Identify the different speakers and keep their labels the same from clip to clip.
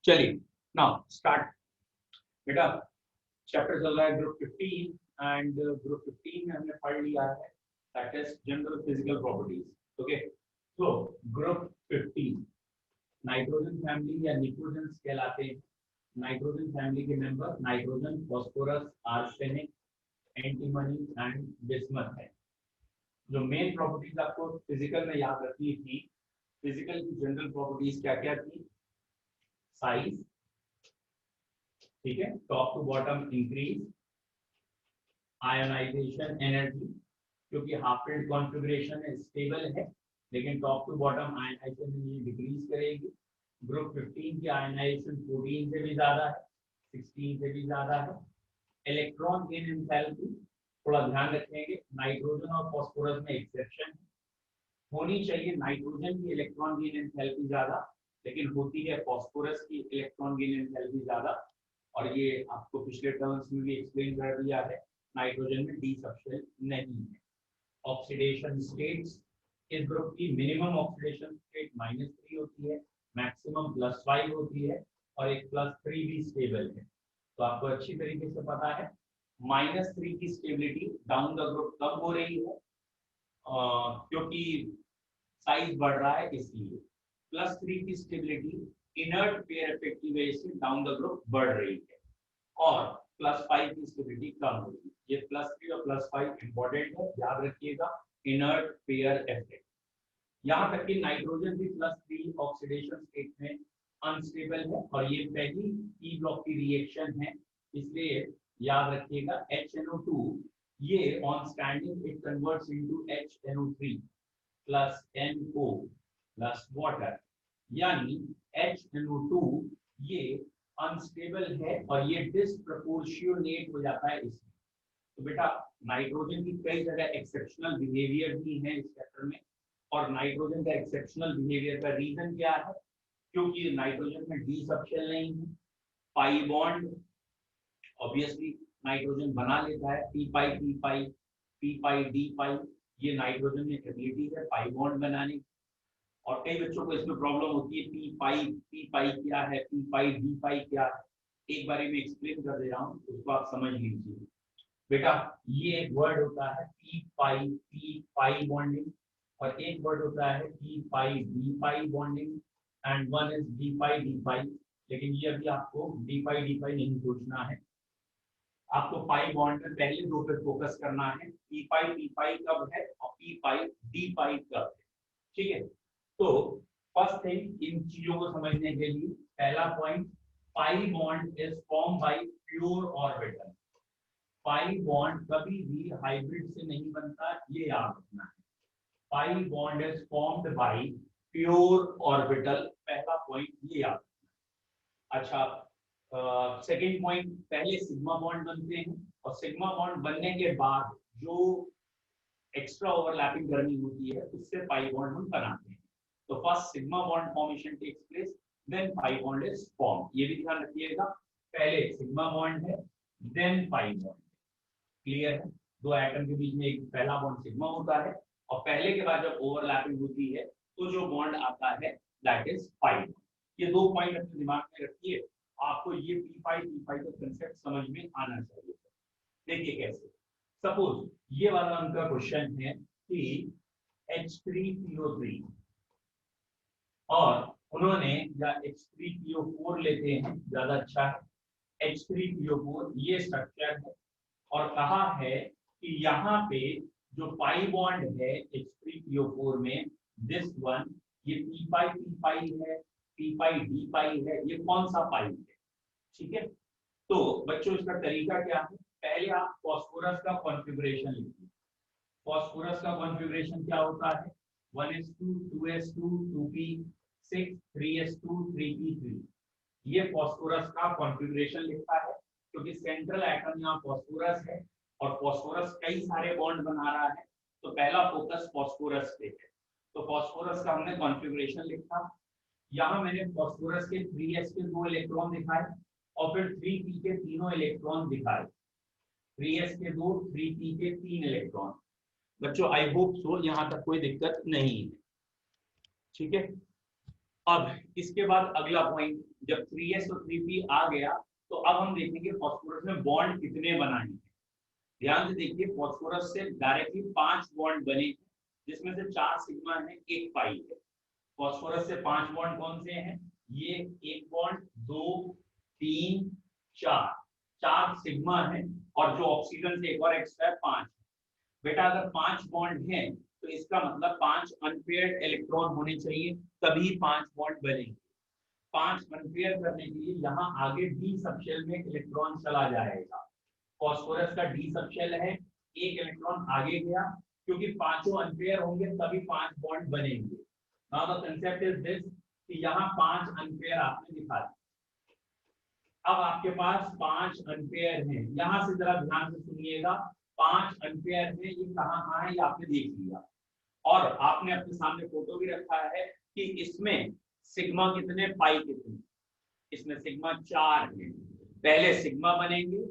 Speaker 1: चलिए now start बेटा। Chapter चल रहा है ग्रुप 15 एंड ग्रुप 15 में हमने पढ़ लिया है that is general physical properties. Okay, so group 15 nitrogen family या निट्रोजन्स कहलाते हैं। नाइट्रोजन फैमिली के member nitrogen, phosphorus, arsenic, antimony and bismuth है। जो मेन प्रॉपर्टीज आपको फिजिकल में याद रखनी थी, फिजिकल की जनरल प्रॉपर्टीज क्या क्या थी? साइज, ठीक है, top to bottom increase, ionization energy, क्योंकि हाफ फील्ड कॉन्फ़िगरेशन है, स्टेबल है, लेकिन top to bottom ionization energy decrease करेगी। ग्रुप 15 की आयोनाइजेशन 14 से भी ज्यादा है, 16 से भी ज्यादा है। इलेक्ट्रॉन गेन एंथैल्पी थोड़ा ध्यान रखेंगे, नाइट्रोजन और फास्फोरस में एक्सेप्शन है, होनी चाहिए नाइट्रोजन की इलेक्ट्रॉन गेन एंथैल्पी ज्यादा, लेकिन होती है फास्फोरस की इलेक्ट्रॉन गेन एंथैल्पी ज्यादा। और ये आपको पिछले टर्म्स में भी एक्सप्लेन कर दिया है, नाइट्रोजन में डी सबशेल नहीं है। ऑक्सीडेशन स्टेट्स, इस ग्रुप की मिनिमम ऑक्सीडेशन स्टेट -3 होती है, मैक्सिमम +5 होती है, और एक +3 भी स्टेबल है। तो आपको अच्छी तरीके से पता है -3 की स्टेबिलिटी डाउन द ग्रुप कब हो रही है, क्योंकि साइज बढ़ रहा है इसलिए। +3 की स्टेबिलिटी इनर्ट पेयर इफेक्ट की वजह से डाउन द ग्रुप बढ़ रही है, और +5 की स्टेबिलिटी कम हो रही है। ये +3 और +5 इंपॉर्टेंट है, याद रखिएगा, इनर्ट पेयर इफेक्ट। यहाँ तक कि नाइट्रोजन भी +3 ऑक्सीडेशन स्टेट में अनस्टेबल है, और ये पहली ई ब्लॉक की रिएक्शन है, इसलिए याद रखिएगा HNO2 ये on standing it converts into HNO3 plus NO plus water, यानी HNO2 ये अनस्टेबल है और ये डिस्प्रपोर्शनेट हो जाता है इसमें। तो बेटा नाइट्रोजन की कई जगह एक्सेप्शनल बिहेवियर भी है इस चैप्टर में, और नाइट्रोजन का एक्सेप्शनल बिहेवियर का रीजन क्या है? क्योंकि नाइट्रोजन में डी सबशेल नहीं है, पाई बॉन्ड ऑब्वियसली नाइट्रोजन बना लेता है, पी पाई डी पाई, ये नाइट्रोजन में एबिलिटी है पाई बॉन्ड बनाने की। और कई बच्चों को इसमें प्रॉब्लम होती है, पी पाई क्या है, पी पाई डी पाई क्या है, एक बार मैं एक्सप्लेन कर दे रहा हूँ, उसको आप समझ लीजिए। बेटा ये एक वर्ड होता है पी पाई बॉन्डिंग, और एक वर्ड होता है p pi d pi bonding, and one is d pi, लेकिन ये अभी आपको डी पाई नहीं सोचना है, आपको पाई बॉन्ड में पहले दो पे फोकस करना है, पी पाई कब है और पी पाई डी पाई कब है, ठीक है। तो फर्स्ट थिंग इन चीजों को समझने के लिए पहला point, pi bond is form by pure orbital. Pi bond कभी भी हाइब्रिड से नहीं बनता, ये याद रखना है। पाई bond is formed by pure orbital, पहला पॉइंट ये याद रखना। अच्छा, सेकेंड पॉइंट, पहले सिग्मा बॉन्ड बनते हैं और सिग्मा बॉन्ड बनने के बाद जो एक्स्ट्रा ओवरलैपिंग करनी होती है उससे पाई बॉन्ड हम बनाते हैं। तो first sigma bond formation takes place, then pi bond is form, ये भी ध्यान रखिएगा, पहले सिग्मा बॉन्ड है देन पाई बॉन्ड। क्लियर है? दो एटम के बीच में एक पहला बॉन्ड सिग्मा होता है, और पहले के बाद जब ओवरलैपिंग होती है तो जो बॉन्ड आता है दैट इज पाई बॉन्ड। ये दो पॉइंट अपने दिमाग में रखिए, आपको ये पी पाई का कंसेप्ट समझ में आना चाहिए। देखिए कैसे, सपोज ये वाला उनका क्वेश्चन है कि H3PO3 और उन्होंने या H3PO4 लेते हैं, ज्यादा अच्छा है, H3PO4 ये स्ट्रक्चर है, और कहा है कि यहाँ पे जो पाई बॉन्ड है H3PO4 में, दिस वन, ये पी पाई है, पी पाई डी पाई है, ये कौन सा पाई है, ठीक है। तो बच्चों इसका तरीका क्या है, पहले आप फास्फोरस का कॉन्फ़िगरेशन लिखिए। फास्फोरस का कॉन्फ़िगरेशन क्या होता है, 1s2 2s2 2p6 3s2 3p3, ये फास्फोरस का कॉन्फ़िगरेशन लिखता है, क्योंकि सेंट्रल एटम यहाँ फास्फोरस है और फास्फोरस कई सारे बॉन्ड बना रहा है, तो पहला फोकस फास्फोरस पे है। तो फास्फोरस का हमने कॉन्फ़िगरेशन लिखा, यहाँ मैंने फास्फोरस के 3s के 2 इलेक्ट्रॉन दिखाए और फिर 3p के तीनों इलेक्ट्रॉन दिखाए, 3s के 2 3p के 3 इलेक्ट्रॉन। बच्चों आई होप सो यहाँ तक कोई दिक्कत नहीं है। ठीक है। अब इसके बाद अगला पॉइंट, जब 3s और 3p आ गया तो अब हम देखेंगे फास्फोरस में बॉन्ड कितने बनाएंगे। ध्यान से देखिए, फास्फोरस से डायरेक्टली 5 बॉन्ड बने, जिसमें से 4 सिग्मा है, 1 पाई है। फास्फोरस से 5 बॉन्ड कौन से हैं? ये 1 बॉन्ड, 2, 3, 4, 4 सिग्मा है, और जो ऑक्सीजन से एक और एक्स्ट्रा है 5। बेटा अगर 5 बॉन्ड हैं तो इसका मतलब 5 अनपेयर्ड इलेक्ट्रॉन होने चाहिए, तभी 5 बॉन्ड बनेंगे। 5 अनपेयर करने के लिए यहाँ आगे डी सबशेल में इलेक्ट्रॉन चला जाएगा। फास्फोरस का डी सबशेल है, एक इलेक्ट्रॉन आगे गया, क्योंकि पांचों अनपेयर होंगे तभी 5 बॉन्ड बनेंगे। Now the concept is this कि यहाँ 5 अनपेयर आपने दिखा दिया। अब आपके पास 5 अनपेयर हैं, यहां से जरा ध्यान से सुनिएगा। 5 अनपेयर है, ये कहाँ है ये आपने देख लिया, और आपने अपने सामने फोटो भी रखा है कि इसमें सिग्मा कितने, पाई कितने। इसमें सिग्मा 4 है, पहले सिग्मा बनेंगे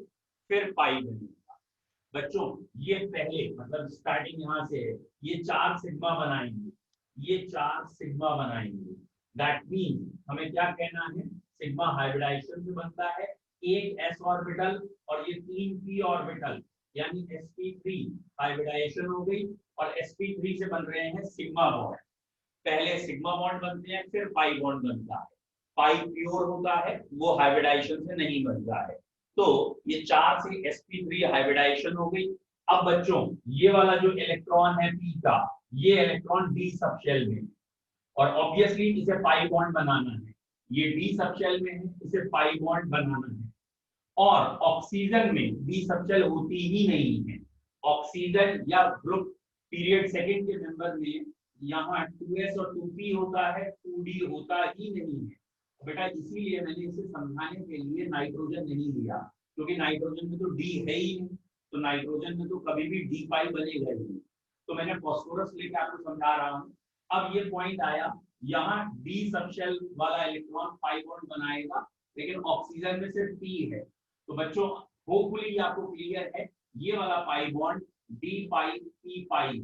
Speaker 1: फिर पाई बनेगा। बच्चों ये पहले मतलब स्टार्टिंग यहाँ से है, ये 4 सिग्मा बनाएंगे, ये 4 सिग्मा बनाएंगे। दैट मीन हमें क्या कहना है, सिग्मा हाइब्रिडाइजेशन से बनता है, एक s ऑर्बिटल और ये 3 p ऑर्बिटल, यानी sp3 हाइब्रिडाइजेशन हो गई, और sp3 से बन रहे हैं सिग्मा बॉन्ड। पहले सिग्मा बॉन्ड बनते हैं फिर पाई बॉन्ड बनता है। पाई प्योर होता है, वो हाइब्रिडाइजेशन से नहीं बनता है। तो ये 4 से sp3 हाइब्रिडाइजेशन हो गई। अब बच्चों ये वाला जो इलेक्ट्रॉन है p का, ये इलेक्ट्रॉन d सबशेल में, और ऑब्वियसली इसे पाई बॉन्ड बनाना है। ये डी सबशेल में है, इसे पाई बॉन्ड बनाना है। और ऑक्सीजन में डी सबशेल होती ही नहीं है। ऑक्सीजन या ग्रुप पीरियड सेकंड के मेंबर में यहाँ 2s और 2p होता है, 2d होता ही नहीं है। बेटा इसीलिए मैंने इसे समझाने के लिए नाइट्रोजन नहीं लिया, क्योंकि नाइट्रोजन में तो डी है ही नहीं, तो नाइट्रोजन में तो कभी भी डी पाई बनेगा ही नहीं। तो मैंने फास्फोरस लेके आपको समझा रहा हूँ। अब ये पॉइंट आया, यहाँ डी सबशेल वाला इलेक्ट्रॉन पाई बॉन्ड बनाएगा, लेकिन ऑक्सीजन में सिर्फ p है। तो बच्चों होपफुली आपको क्लियर है, ये वाला पाई बॉन्ड डी पाई p पाई।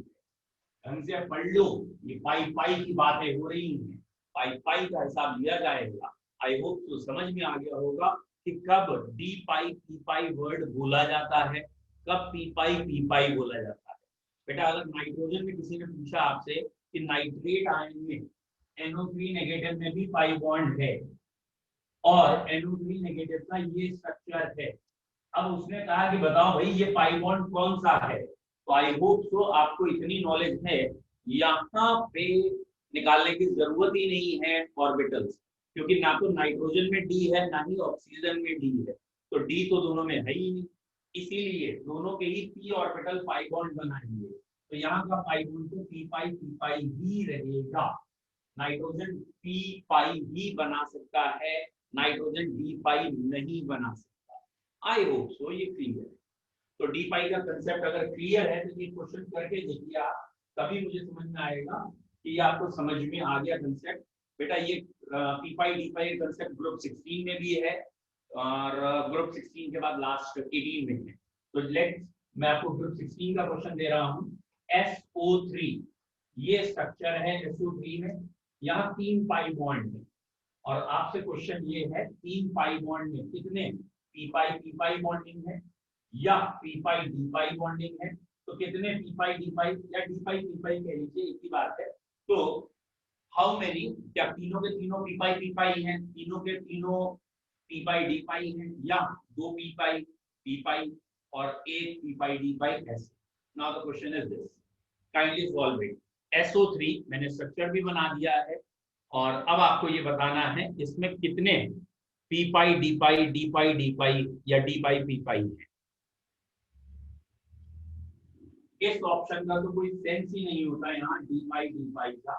Speaker 1: ढंग से पढ़ लो, ये पाई पाई की बातें हो रही हैं, पाई पाई का हिसाब लिया जाएगा। आई होप तो समझ में आ गया होगा कि कब डी पाई p पाई वर्ड बोला जाता है, कब p पाई बोला जाता है। बेटा अगर नाइट्रोजन में किसी ने पूछा आपसे कि नाइट्रेट आयन में NO3 नेगेटिव में भी पाई बॉन्ड है, और NO3 नेगेटिव का ये स्ट्रक्चर है, अब उसने कहा कि बताओ भाई ये पाई बॉन्ड कौन सा है, तो आई होप सो आपको इतनी नॉलेज है, यहाँ पे निकालने की जरूरत ही नहीं है ऑर्बिटल्स, क्योंकि ना तो नाइट्रोजन में डी है ना ही ऑक्सीजन में डी है, तो डी तो दोनों में है ही नहीं, इसीलिए दोनों के ही p ऑर्बिटल पाई बॉन्ड बनाएंगे। तो यहाँ का पाई बॉन्ड तो p पाई ही रहेगा। नाइट्रोजन p पाई ही बना सकता है, नाइट्रोजन d पाई नहीं बना सकता। आई होप सो ये क्लियर है। तो डी पाई का कंसेप्ट अगर क्लियर है तो ये क्वेश्चन करके देखिए आप, तभी मुझे समझ में आएगा कि ये आपको समझ में आ गया कंसेप्ट। बेटा ये p पाई डी पाई कंसेप्ट ग्रुप 16 में भी है, और ग्रुप 16 के बाद लास्ट 18 में है। तो लेट्स, मैं आपको ग्रुप 16 का क्वेश्चन दे रहा हूँ। SO3 ये स्ट्रक्चर है SO3 में, यहाँ 3 पाई बॉन्ड है, और आपसे क्वेश्चन ये है 3 पाई बॉन्ड में कितने p पाई बॉन्डिंग है या p पाई d पाई बॉन्डिंग है, तो कितने p पाई d पाई या d पाई p पाई कह लीजिए, एक ही बात है। तो हाउ मेनी, क्या तीनों के तीनों p पाई हैं, तीनों के तीनों p पाई d पाई हैं, या 2 p पाई और एक p पाई d पाई ऐसे। Now the question is this, kindly solve it. SO3 मैंने स्ट्रक्चर भी बना दिया है, और अब आपको ये बताना है इसमें कितने p पाई d पाई या d पाई p पाई है। इस ऑप्शन का तो कोई सेंस ही नहीं होता यहाँ d पाई का।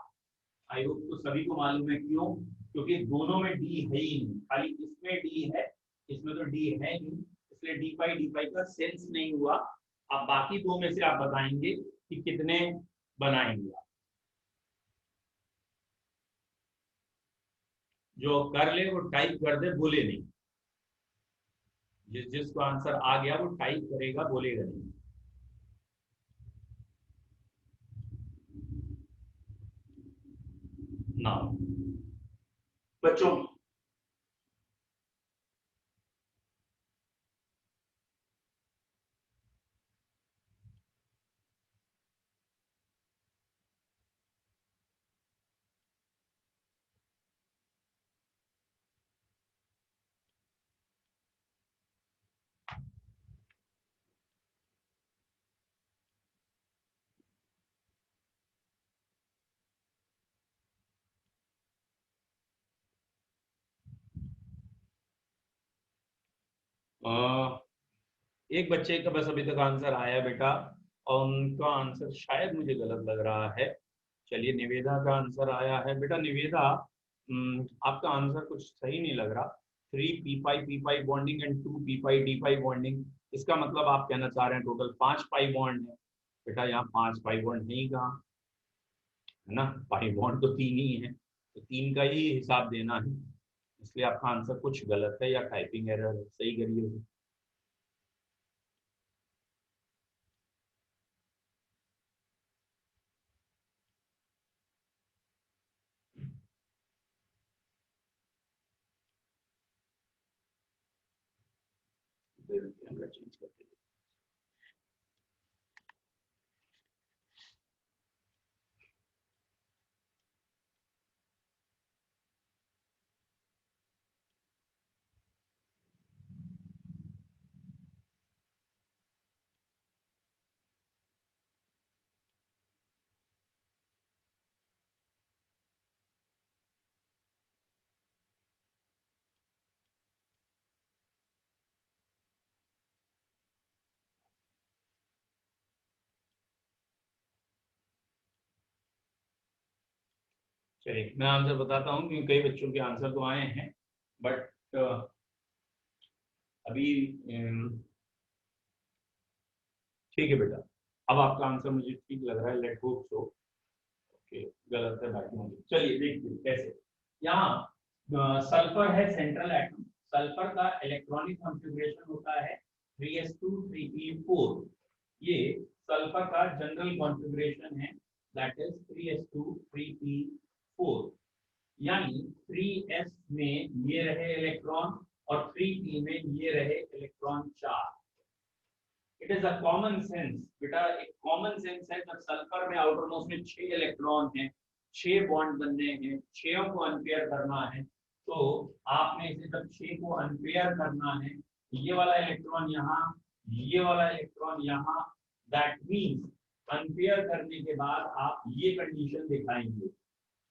Speaker 1: आई होप तो सभी को मालूम है क्यों, क्योंकि दोनों में d है ही नहीं, खाली इसमें d है, इसमें तो d है नहीं, इसलिए d पाई का सेंस नहीं हुआ। अब बाकी दो में से आप बताएंगे कि कितने बनाएंगे आप। जो कर ले वो टाइप कर दे, बोले नहीं। जिसको आंसर आ गया वो टाइप करेगा, बोलेगा नहीं। नाउ बच्चों एक बच्चे का बस अभी तक आंसर आया बेटा, और उनका आंसर शायद मुझे गलत लग रहा है। चलिए, निवेदा का आंसर आया है। बेटा निवेदा, आपका आंसर कुछ सही नहीं लग रहा। 3 p5 bonding and 2 p5 d5 bonding, इसका मतलब आप कहना चाह रहे हैं टोटल 5 पाई बॉन्ड है। बेटा यहाँ 5 पाई बॉन्ड नहीं कहा है ना, पाई बॉन्ड तो 3 ही है, तो 3 का ही हिसाब देना है, इसलिए आपका आंसर कुछ गलत है या टाइपिंग एरर है। सही करिए। कैमरा चेंज करके चलिए मैं आंसर बताता हूँ, क्योंकि कई बच्चों के आंसर तो आए हैं, बट अभी ठीक है बेटा, अब आपका आंसर मुझे ठीक लग रहा है। Late hope so. ओके, गलत है बाकी मुझे। चलिए देखिए कैसे। यहाँ सल्फर है सेंट्रल एटम। सल्फर का इलेक्ट्रॉनिक कॉन्फ़िगरेशन होता है 3s2 3p4। ये सल्फर का जनरल कॉन्फ़िगरेशन है, दैट इज 3s2 3p4। यानी 3s में ये रहे इलेक्ट्रॉन और 3p में ये रहे electron charge. It is a common sense बेटा, एक कॉमन सेंस है। जब सल्फर में आउटर मोस्ट में 6 इलेक्ट्रॉन हैं, 6 बॉन्ड बनने हैं, 6 को अनपेयर करना है, तो आपने इसे जब 6 को अनपेयर करना है, ये वाला इलेक्ट्रॉन यहाँ, ये वाला इलेक्ट्रॉन यहाँ, दैट मीन्स अनपेयर करने के बाद आप ये कंडीशन दिखाएंगे।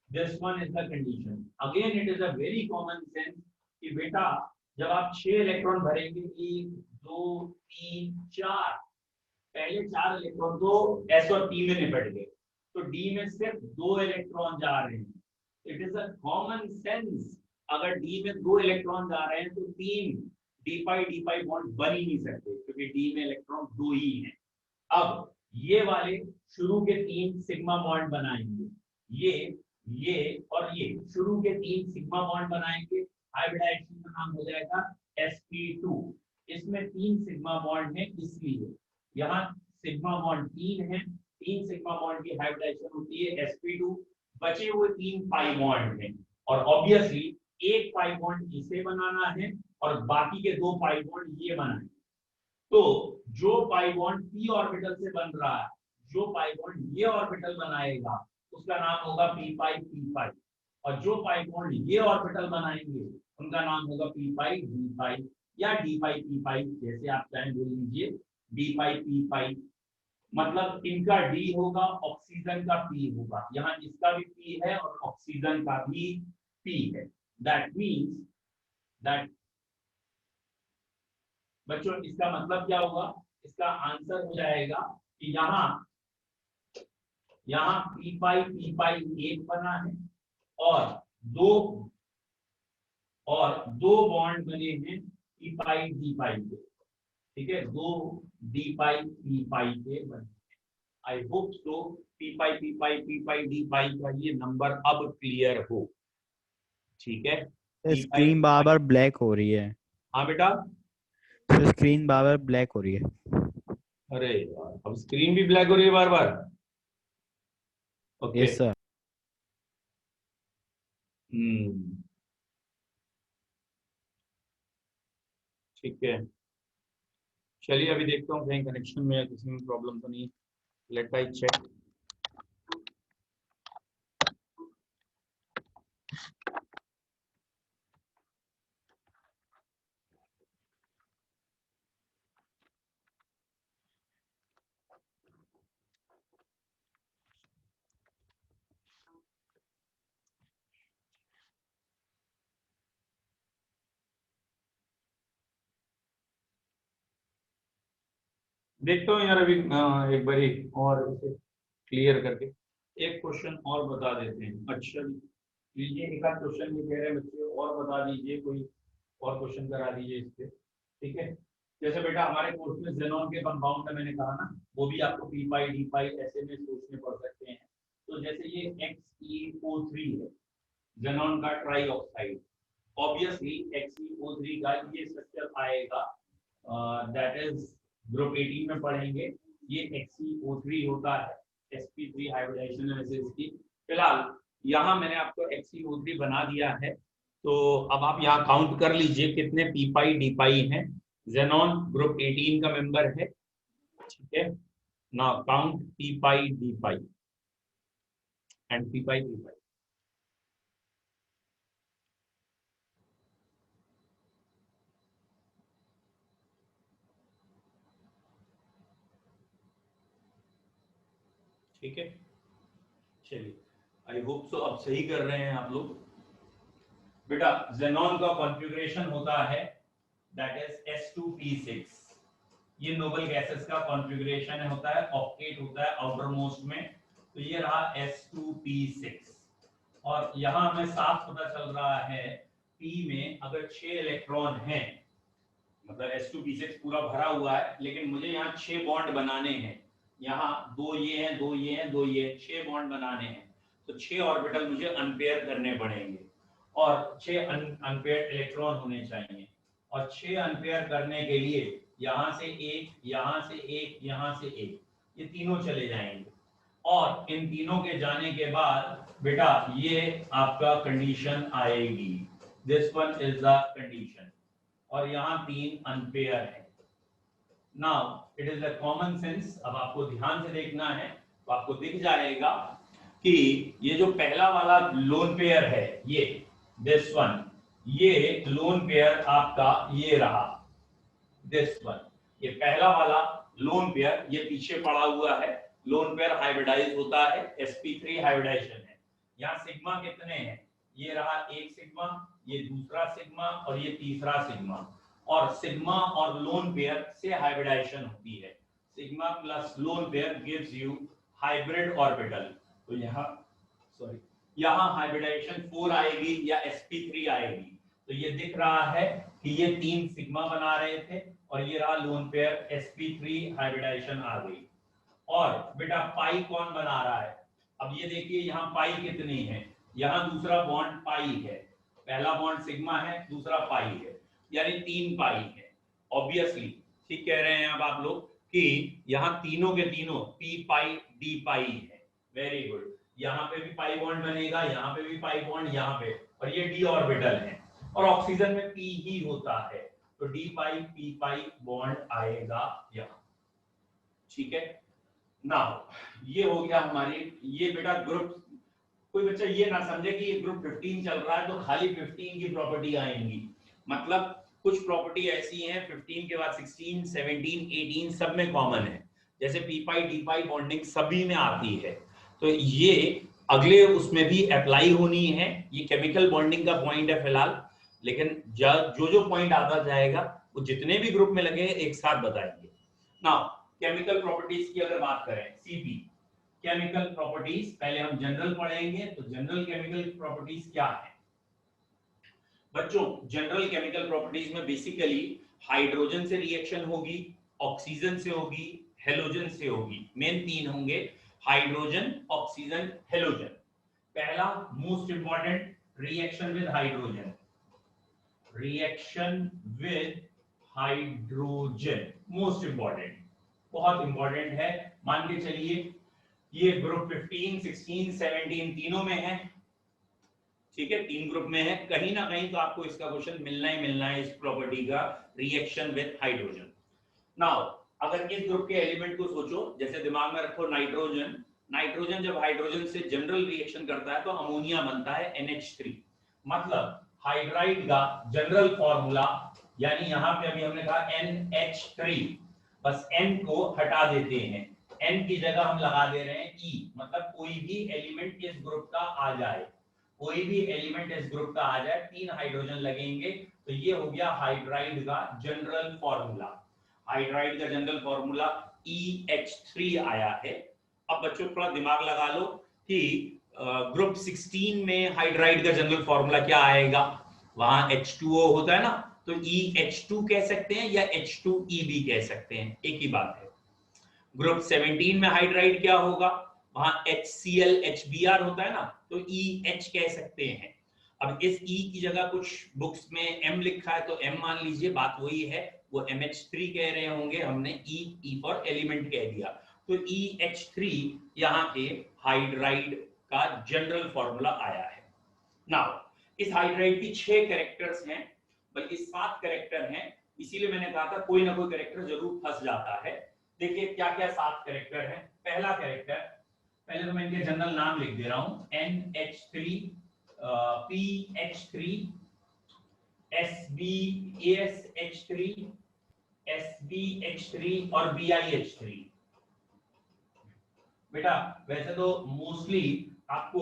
Speaker 1: This one is the condition. Again, it is a very common sense कि बेटा जब आप 6 इलेक्ट्रॉन भरेंगे, 1 2 3 4, पहले 4 इलेक्ट्रॉन तो S और P में निपट गए, तो D में सिर्फ 2 इलेक्ट्रॉन जा रहे हैं। It is a common sense, अगर D में 2 इलेक्ट्रॉन जा रहे हैं तो 3 d5 बॉन्ड बन ही नहीं सकते, क्योंकि D में इलेक्ट्रॉन 2 ही हैं। अब ये वाले शुरू के 3 सिग्मा बॉन्ड बनाएंगे, ये और ये शुरू के 3 सिग्मा बॉन्ड बनाएंगे। हाइब्रिडाइजेशन का नाम हो जाएगा sp2। इसमें 3 सिग्मा बॉन्ड है, इसलिए यहाँ सिग्मा बॉन्ड 3 है। 3 सिग्मा बॉन्ड की हाइब्रिडाइजेशन होती है sp2। बचे हुए 3 पाई बॉन्ड हैं, और ऑब्वियसली एक पाई बॉन्ड इसे बनाना है और बाकी के 2 पाई बॉन्ड ये बनाए। तो जो पाई बॉन्ड p ऑर्बिटल से बन रहा है, जो पाई बॉन्ड ये ऑर्बिटल बनाएगा, उसका नाम होगा p5 और जो पाई बॉन्ड ये ऑर्बिटल बनाएंगे उनका नाम होगा p5 या d5 जैसे आप चाहें बोल लीजिए। d5 मतलब इनका D होगा, ऑक्सीजन का P होगा। यहाँ इसका भी P है और ऑक्सीजन का भी P है। दैट मीन्स दैट बच्चों इसका मतलब क्या होगा, इसका आंसर हो जाएगा कि यहाँ p5 एक बना है और दो बॉन्ड बने हैं p5 के। ठीक है, 2 d5 के बने। आई होप सो p5 का ये नंबर अब क्लियर हो। ठीक है,
Speaker 2: स्क्रीन बार बार ब्लैक हो रही है।
Speaker 1: हाँ बेटा,
Speaker 2: तो स्क्रीन बार बार ब्लैक हो रही है।
Speaker 1: अरे यार, अब स्क्रीन भी ब्लैक हो रही है बार बार। Okay
Speaker 2: yes sir.
Speaker 1: ठीक है, चलिए अभी देखता हूँ कहीं कनेक्शन में या किसी में प्रॉब्लम तो नहीं। Let I check. देखता हूँ यार अभी एक बारी और इसे क्लियर करके एक क्वेश्चन और बता देते हैं। अच्छा ये एक आध क्वेश्चन ये कह रहे हैं बच्चे और बता दीजिए, कोई और क्वेश्चन करा दीजिए इस पे। ठीक है, जैसे बेटा हमारे कोर्स में जेनॉन के कंपाउंड का मैंने कहा ना, वो भी आपको पी पाई डी पाई ऐसे में सोचने पड़ सकते हैं। तो जैसे ये XeO3 है, जेनॉन का ट्राई ऑक्साइड, ऑब्वियसली XeO3 का ये स्ट्रक्चर आएगा, दैट इज ग्रुप 18 में पढ़ेंगे। ये XeO3 होता है, sp3 हाइब्रिडाइजेशन है वैसे इसकी। फिलहाल यहाँ मैंने आपको XeO3 बना दिया है, तो अब आप यहाँ काउंट कर लीजिए कितने पी पाई डी पाई हैं। जेनॉन ग्रुप 18 का मेंबर है, ठीक है। Now count p pi d pi and p pi d pi. ठीक है, चलिए आई होप सो अब सही कर रहे हैं आप लोग। बेटा जेनॉन का कॉन्फ़िगरेशन होता है दैट इज S2P6। ये नोबल गैसेस का कॉन्फ़िगरेशन होता है, ऑक्टेट होता है आउटर मोस्ट में। तो ये रहा S2P6 और यहाँ हमें साफ पता चल रहा है P में अगर 6 इलेक्ट्रॉन हैं, मतलब S2P6 पूरा भरा हुआ है, लेकिन मुझे यहाँ 6 बॉन्ड बनाने हैं। यहाँ 2 ये हैं, 2 ये हैं, 2 ये हैं, 6 बॉन्ड बनाने हैं। तो 6 ऑर्बिटल मुझे अनपेयर करने पड़ेंगे और 6 अनपेयर इलेक्ट्रॉन होने चाहिए। और 6 अनपेयर करने के लिए यहाँ से एक, यहाँ से एक, यहाँ से एक, ये तीनों चले जाएंगे। और इन तीनों के जाने के बाद बेटा ये आपका कंडीशन आएगी, this one is the condition. और यहाँ 3 अनपेयर है। Now it is a common sense, अब आपको ध्यान से देखना है तो आपको दिख जाएगा कि ये जो पहला वाला लोन पेयर है, ये दिस वन, ये लोन पेयर आपका ये रहा, दिस वन, ये पहला वाला लोन पेयर ये पीछे पड़ा हुआ है। लोन पेयर हाइब्रिडाइज होता है, sp3 हाइब्रिडाइजेशन है। यहाँ सिग्मा कितने हैं, ये रहा एक सिग्मा, ये दूसरा सिग्मा और ये तीसरा सिग्मा। और सिग्मा और लोन पेयर से हाइब्रिडाइजेशन होती है। Sigma plus lone pair gives you hybrid orbital. तो यहाँ सॉरी, यहाँ हाइब्रिडाइजेशन 4 आएगी या sp3 आएगी। तो ये दिख रहा है कि ये 3 सिग्मा बना रहे थे और ये रहा लोन पेयर, sp3 हाइब्रिडाइजेशन आ गई। और बेटा पाई कौन बना रहा है, अब ये देखिए यहाँ पाई कितनी है, यहाँ दूसरा बॉन्ड पाई है, पहला बॉन्ड सिग्मा है, दूसरा पाई है, यानी 3 पाई है। ऑब्वियसली ठीक कह रहे हैं अब आप लोग कि यहाँ तीनों के तीनों पी पाई डी पाई है। वेरी गुड, यहाँ पे भी पाई बॉन्ड बनेगा, यहाँ पे भी पाई बॉन्ड, यहाँ पे, और ये डी ऑर्बिटल है और ऑक्सीजन में पी ही होता है, तो डी पाई पी पाई बॉन्ड आएगा यहाँ। ठीक है, नाउ ये हो गया हमारी, ये बेटा ग्रुप, कोई बच्चा ये ना समझे कि ये ग्रुप 15 चल रहा है तो खाली 15 की प्रॉपर्टी आएंगी। मतलब कुछ प्रॉपर्टी ऐसी हैं 15 के बाद 16, 17, 18 सब में कॉमन है, जैसे P pi d pi bonding सभी में आती है। तो ये अगले उसमें भी अप्लाई होनी है। ये केमिकल बॉन्डिंग का पॉइंट है फिलहाल, लेकिन जो जो पॉइंट आता जाएगा वो जितने भी ग्रुप में लगे एक साथ बताएंगे। नाउ केमिकल प्रॉपर्टीज की अगर बात करें, सीपी केमिकल प्रॉपर्टीज, पहले हम जनरल पढ़ेंगे। तो जनरल केमिकल प्रॉपर्टीज क्या है बच्चों? जनरल केमिकल प्रॉपर्टीज में बेसिकली हाइड्रोजन से रिएक्शन होगी, ऑक्सीजन से होगी, हेलोजन से होगी। मेन 3 होंगे, हाइड्रोजन, ऑक्सीजन, हेलोजन। पहला most important, reaction with hydrogen, reaction with hydrogen most important, बहुत इंपॉर्टेंट है। मान के चलिए ये ग्रुप 15, 16, 17 तीनों में है,
Speaker 3: ठीक है, 3 ग्रुप में है, कहीं ना कहीं तो आपको इसका क्वेश्चन मिलना ही मिलना है, इस प्रॉपर्टी का रिएक्शन विद हाइड्रोजन। नाउ अगर इस ग्रुप के एलिमेंट को सोचो, जैसे दिमाग में रखो नाइट्रोजन, नाइट्रोजन जब हाइड्रोजन से जनरल रिएक्शन करता है तो अमोनिया बनता है NH3। मतलब हाइड्राइड का जनरल फॉर्मूला, यानी यहां पे अभी हमने कहा NH3, बस N को हटा देते हैं, N की जगह हम लगा दे रहे हैं E, मतलब कोई भी एलिमेंट इस ग्रुप का आ जाए, कोई भी एलिमेंट इस ग्रुप का आ जाए, 3 हाइड्रोजन लगेंगे, तो ये हो गया हाइड्राइड का जनरल फॉर्मूला। हाइड्राइड का जनरल फॉर्मूला EH3 आया है। अब बच्चों थोड़ा दिमाग लगा लो कि ग्रुप 16 में हाइड्राइड का जनरल फॉर्मूला क्या आएगा, वहां H2O होता है ना, तो EH2 कह सकते हैं या H2E भी कह सकते हैं, एक ही बात है। ग्रुप 17 में हाइड्राइड क्या होगा, वहां HCl HBr होता है ना, तो EH कह सकते हैं। अब इस E की जगह कुछ बुक्स में M लिखा है तो M मान लीजिए, बात वही है, वो MH3 कह रहे होंगे, हमने E फॉर एलिमेंट कह दिया, तो EH3 यहाँ पे हाइड्राइड का जनरल फॉर्मूला आया है। नाउ इस हाइड्राइड की 6 कैरेक्टर्स हैं, बल्कि 7 कैरेक्टर हैं, इसीलिए मैंने कहा था कोई ना कोई कैरेक्टर जरूर फंस जाता है। देखिए क्या क्या 7 कैरेक्टर हैं। पहला कैरेक्टर, पहले तो मैं इनके जनरल नाम लिख दे रहा हूं, NH3, PH3, SBASH3, SBH3 और BIH3। बेटा वैसे तो मोस्टली आपको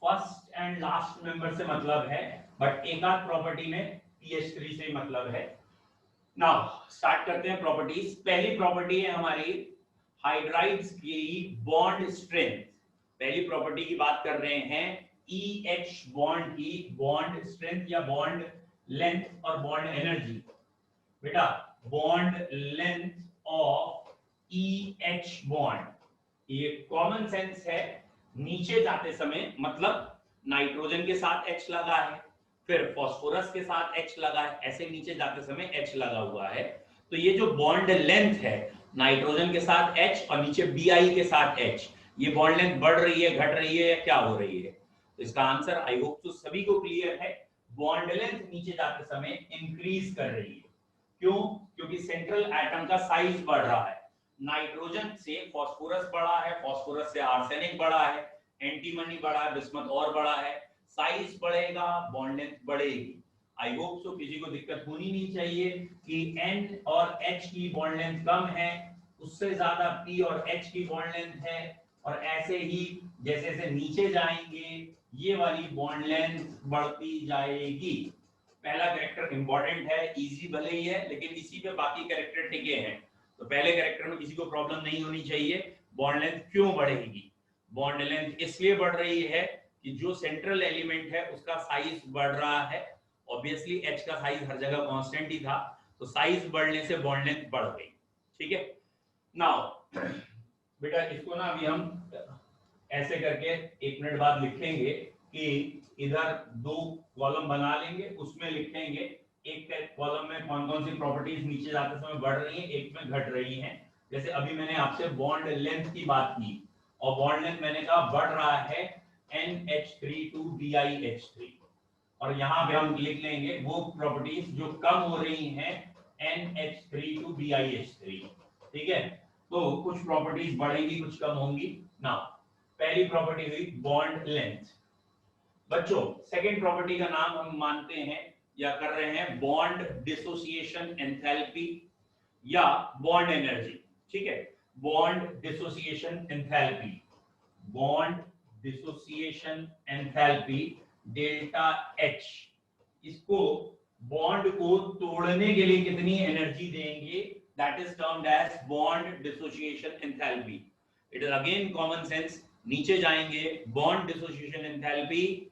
Speaker 3: फर्स्ट एंड लास्ट मेंबर से मतलब है, बट एक आध प्रॉपर्टी में PH3 से ही मतलब है। नाउ स्टार्ट करते हैं प्रॉपर्टीज। पहली प्रॉपर्टी है हमारी हाइड्राइड्स की बॉन्ड स्ट्रेंथ। पहली प्रॉपर्टी की बात कर रहे हैं EH बॉन्ड की बॉन्ड स्ट्रेंथ या बॉन्ड लेंथ और बॉन्ड एनर्जी। बेटा bond length of EH bond, ये कॉमन सेंस है, नीचे जाते समय मतलब नाइट्रोजन के साथ H लगा है, फिर फास्फोरस के साथ H लगा है, ऐसे नीचे जाते समय H लगा हुआ है, तो ये जो बॉन्ड लेंथ है नाइट्रोजन के साथ H और नीचे Bi के साथ H, ये बॉन्ड लेंथ बढ़ रही है, घट रही है या क्या हो रही है? तो इसका आंसर आई होप तो सभी को क्लियर है, बॉन्ड लेंथ नीचे जाते समय इंक्रीज कर रही है। क्यों? क्योंकि सेंट्रल एटम का साइज बढ़ रहा है, नाइट्रोजन से फास्फोरस बड़ा है, फास्फोरस से आर्सेनिक बड़ा है, एंटीमनी बड़ा है, बिस्मथ और बड़ा है, साइज बढ़ेगा, बॉन्ड लेंथ बढ़ेगी। आई होप सो किसी को दिक्कत होनी नहीं चाहिए कि N और H की बॉन्ड लेंथ कम है, उससे ज्यादा P और H की बॉन्ड लेंथ है, और ऐसे ही जैसे जैसे नीचे जाएंगे ये वाली बॉन्ड लेंथ बढ़ती जाएगी। पहला कैरेक्टर इंपॉर्टेंट है, इजी भले ही है, लेकिन इसी पे बाकी कैरेक्टर टिके हैं, तो पहले कैरेक्टर में किसी को प्रॉब्लम नहीं होनी चाहिए। बॉन्ड लेंथ क्यों बढ़ेगी? बॉन्ड लेंथ इसलिए बढ़ रही है कि जो सेंट्रल एलिमेंट है उसका साइज बढ़ रहा है, ऑब्वियसली H का साइज हर जगह कांस्टेंट ही था, तो साइज बढ़ने से बॉन्ड लेंथ बढ़ गई। ठीक है, नाउ बेटा इसको ना अभी हम ऐसे करके 1 मिनट बाद लिखेंगे कि इधर 2 कॉलम बना लेंगे, उसमें लिखेंगे एक कॉलम में कौन कौन सी प्रॉपर्टीज नीचे जाते समय बढ़ रही हैं, एक में घट रही हैं। जैसे अभी मैंने आपसे बॉन्ड लेंथ की बात की, और बॉन्ड लेंथ मैंने कहा बढ़ रहा है NH3 to BiH3, और यहाँ पे हम लिख लेंगे वो प्रॉपर्टीज जो कम हो रही हैं NH3 to BiH3। ठीक है, तो कुछ प्रॉपर्टीज बढ़ेंगी, कुछ कम होंगी ना। पहली प्रॉपर्टी हुई बॉन्ड लेंथ। बच्चों सेकंड प्रॉपर्टी का नाम हम मानते हैं या कर रहे हैं बॉन्ड डिसोसिएशन एंथैल्पी या बॉन्ड एनर्जी। ठीक है, bond dissociation enthalpy, bond dissociation enthalpy delta H, इसको बॉन्ड को तोड़ने के लिए कितनी एनर्जी देंगे, that is termed as bond dissociation enthalpy. It is again common sense, नीचे जाएंगे बॉन्ड डिसोसिएशन एंथैल्पी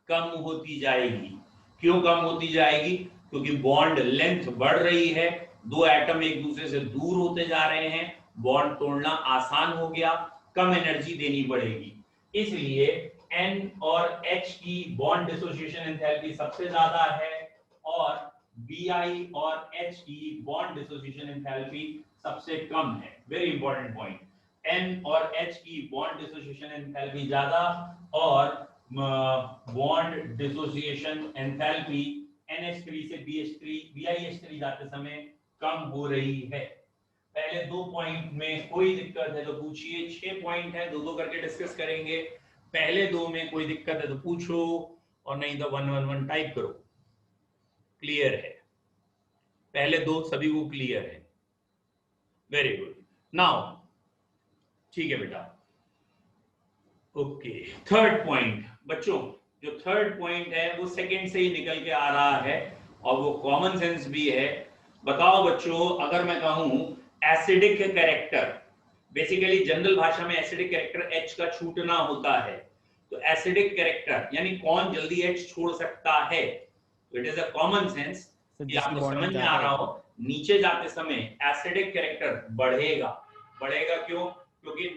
Speaker 3: कम होती जाएगी। क्यों कम होती जाएगी? क्योंकि बॉन्ड लेंथ बढ़ रही है, 2 एटम एक दूसरे से दूर होते जा रहे हैं, बॉन्ड तोड़ना आसान हो गया, कम एनर्जी देनी पड़ेगी, इसलिए N और H की बॉन्ड डिसोसिएशन एंथैल्पी सबसे ज्यादा है, और Bi और H की बॉन्ड डिसोसिएशन एंथैल्पी सबसे कम है। वेरी इंपॉर्टेंट पॉइंट, N और H की बॉन्ड डिसोसिएशन एंथैल्पी ज्यादा और बॉन्ड डिसोसिएशन एंथैल्पी NH3 से BH3 BiH3 जाते समय कम हो रही है। पहले 2 पॉइंट में कोई दिक्कत है तो पूछिए, 6 पॉइंट है, दो करके डिस्कस करेंगे। पहले 2 में कोई दिक्कत है तो पूछो, और नहीं तो 111 टाइप करो। क्लियर है? पहले 2 सभी को क्लियर है? Very good. नाउ ठीक है बेटा, ओके। थर्ड पॉइंट बच्चों, जो थर्ड पॉइंट है वो सेकंड से ही निकल के आ रहा है और वो कॉमन सेंस भी है। बताओ बच्चों, अगर मैं कहूं एसिडिक कैरेक्टर, बेसिकली जनरल भाषा में एसिडिक कैरेक्टर H का छूटना होता है, तो एसिडिक कैरेक्टर यानी कौन जल्दी H छोड़ सकता है, तो it is a common sense कि आपको समझ में आ रहा हो, नीचे जाते समय एसिडिक कैरेक्टर बढ़ेगा। बढ़ेगा क्यों? क्योंकि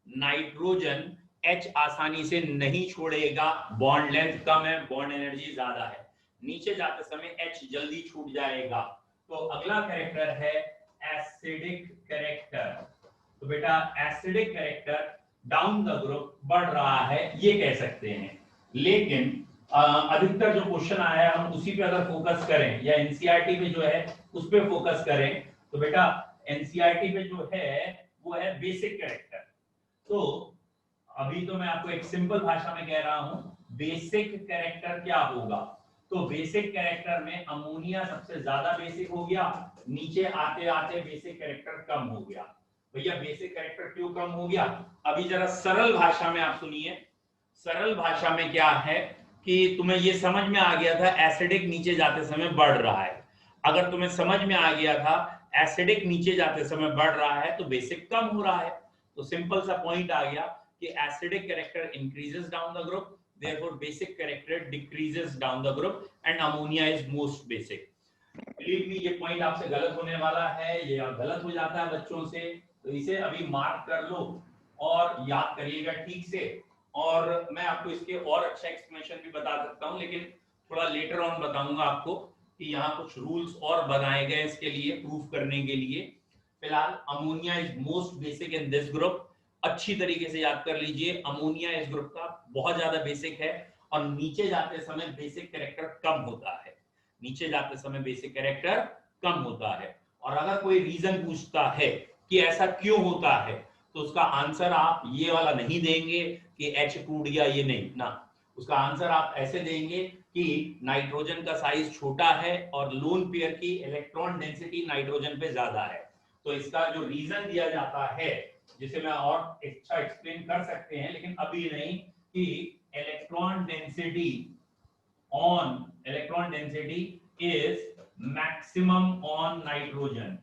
Speaker 3: नाइट्रोजन H आसानी से नहीं छोड़ेगा, बॉन्ड लेंथ कम है, बॉन्ड एनर्जी ज्यादा है, नीचे जाते समय H जल्दी छूट जाएगा। तो अगला कैरेक्टर है एसिडिक कैरेक्टर। तो बेटा acidic character down the group बढ़ रहा है, ये कह सकते हैं। लेकिन अधिकतर जो क्वेश्चन आया है हम उसी पे अगर फोकस करें, या एनसीईआरटी पे जो है उस पे फोकस करें, तो बेटा एनसीईआरटी पे जो है वो है बेसिक कैरेक्टर। तो अभी तो मैं आपको एक सिंपल भाषा में कह रहा हूं, बेसिक कैरेक्टर क्या होगा। तो बेसिक कैरेक्टर में अमोनिया सबसे ज्यादा बेसिक हो गया, नीचे आते आते बेसिक कैरेक्टर कम हो गया। भैया बेसिक कैरेक्टर क्यों कम हो गया? अभी जरा सरल भाषा में आप सुनिए। सरल भाषा में क्या है कि तुम्हें ये समझ में आ गया था एसिडिक नीचे जाते समय बढ़ रहा है। अगर तुम्हें समझ में आ गया था एसिडिक नीचे जाते समय बढ़ रहा है तो बेसिक कम हो रहा है, तो सिंपल सा पॉइंट आ गया कि acidic character increases down the group, therefore basic character decreases down the group and ammonia is most basic. Believe me, ये पॉइंट आपसे गलत होने वाला है, ये गलत हो जाता है बच्चों से, तो इसे अभी मार्क कर लो और याद करिएगा ठीक से। और मैं आपको इसके और अच्छा एक्सप्लेनेशन भी बता सकता हूं, लेकिन थोड़ा लेटर ऑन बताऊंगा आपको कि यहाँ कुछ रूल्स और बनाए गए इसके लिए प्रूफ करने के लिए। फिलहाल ammonia is most basic in this group. अच्छी तरीके से याद कर लीजिए, अमोनिया इस ग्रुप का बहुत ज्यादा बेसिक है और नीचे जाते समय बेसिक कैरेक्टर कम होता है, नीचे जाते समय बेसिक कैरेक्टर कम होता है। और अगर कोई रीजन पूछता है कि ऐसा क्यों होता है, तो उसका आंसर आप ये वाला नहीं देंगे कि H टूट गया, ये नहीं ना, उसका आंसर आप ऐसे देंगे कि नाइट्रोजन का साइज छोटा है और लोन पेयर की इलेक्ट्रॉन डेंसिटी नाइट्रोजन पे ज्यादा है। तो इसका जो रीजन दिया जाता है, जिसे मैं और अच्छा एक्सप्लेन कर सकते हैं लेकिन अभी नहीं, कि electron density is maximum on nitrogen,